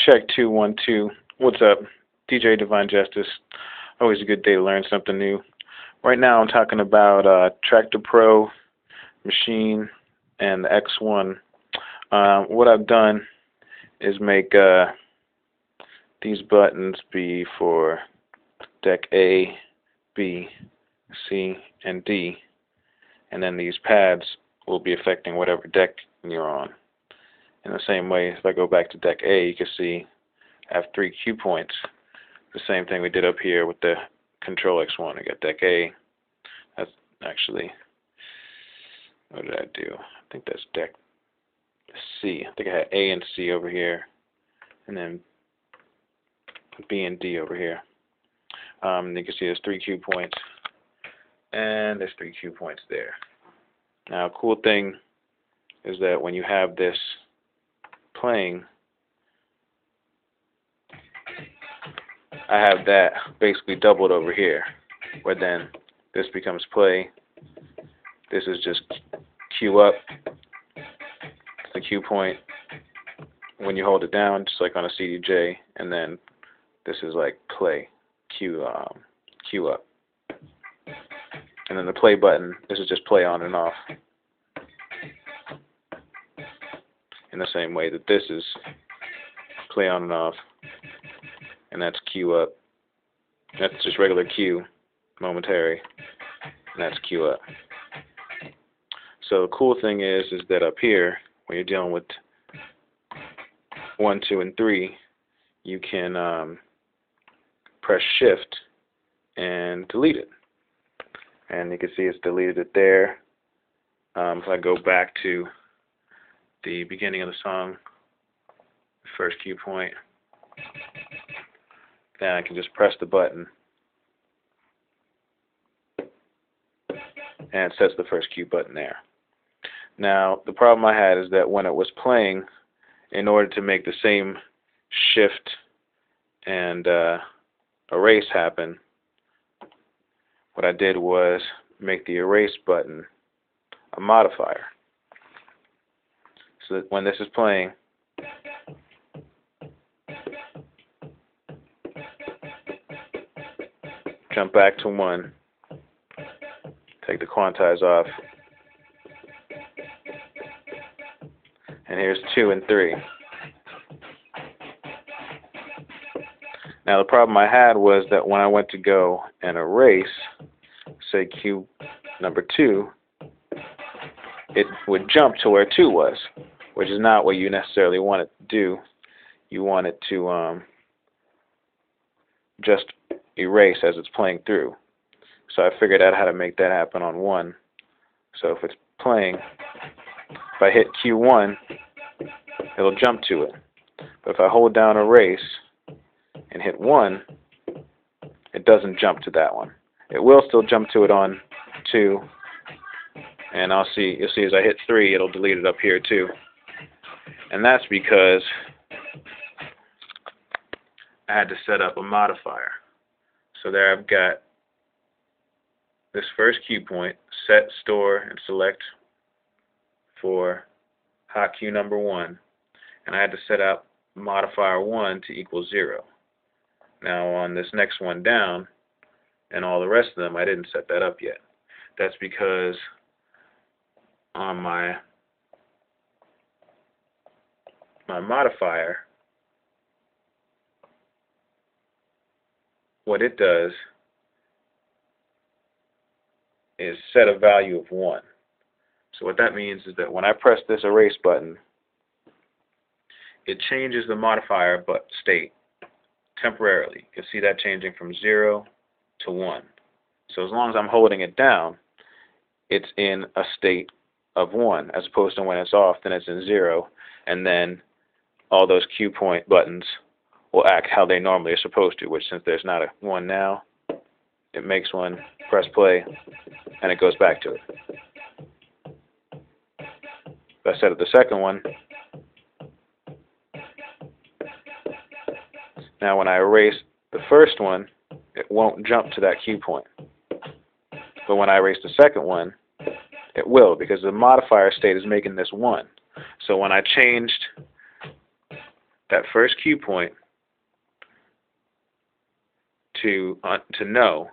Check 2 1 2. What's up? DJ Divine Justice. Always a good day to learn something new. Right now I'm talking about Traktor Pro, Machine, and the X1. What I've done is make these buttons be for deck A, B, C, and D. And then these pads will be affecting whatever deck you're on. In the same way, if I go back to deck A, you can see I have 3 cue points. The same thing we did up here with the Control X1. I got deck A. That's actually, what did I do? I think that's deck C. I think I had A and C over here, and then B and D over here. You can see there's 3 cue points, and there's 3 cue points there. Now, a cool thing is that when you have this playing, I have that basically doubled over here, where then this becomes play. This is just cue up, the cue point when you hold it down, just like on a CDJ, and then this is like play, cue up. And then the play button, this is just play on and off. In the same way that this is play on and off, and that's cue up. That's just regular cue, momentary, and that's cue up. So the cool thing is that up here, when you're dealing with 1, 2, and 3, you can press Shift and delete it. And you can see it's deleted it there. If I go back to the beginning of the song, the first cue point, then I can just press the button and it sets the first cue button there. Now, the problem I had is that when it was playing, in order to make the same shift and erase happen, what I did was make the erase button a modifier. So that when this is playing, jump back to 1, take the quantize off, and here's 2 and 3. Now the problem I had was that when I went to go and erase, say cue number 2, it would jump to where 2 was, which is not what you necessarily want it to do. You want it to just erase as it's playing through. So I figured out how to make that happen on 1. So if it's playing, if I hit Q1, it'll jump to it. But if I hold down erase and hit 1, it doesn't jump to that one. It will still jump to it on 2, and you'll see as I hit 3, it'll delete it up here too. And that's because I had to set up a modifier. So there I've got this first cue point, set, store, and select for hotcue number 1. And I had to set up modifier 1 to equal 0. Now on this next one down, and all the rest of them, I didn't set that up yet. That's because on my modifier, what it does is set a value of 1. So what that means is that when I press this erase button, it changes the modifier state temporarily. You can see that changing from 0 to 1. So as long as I'm holding it down, it's in a state of 1, as opposed to when it's off, then it's in 0, and then all those cue point buttons will act how they normally are supposed to, which since there's not a 1 now, it makes 1, press play, and it goes back to it. If I set up the second one, now when I erase the first one, it won't jump to that cue point. But when I erase the second one, it will, because the modifier state is making this 1. So when I changed that first cue point to no,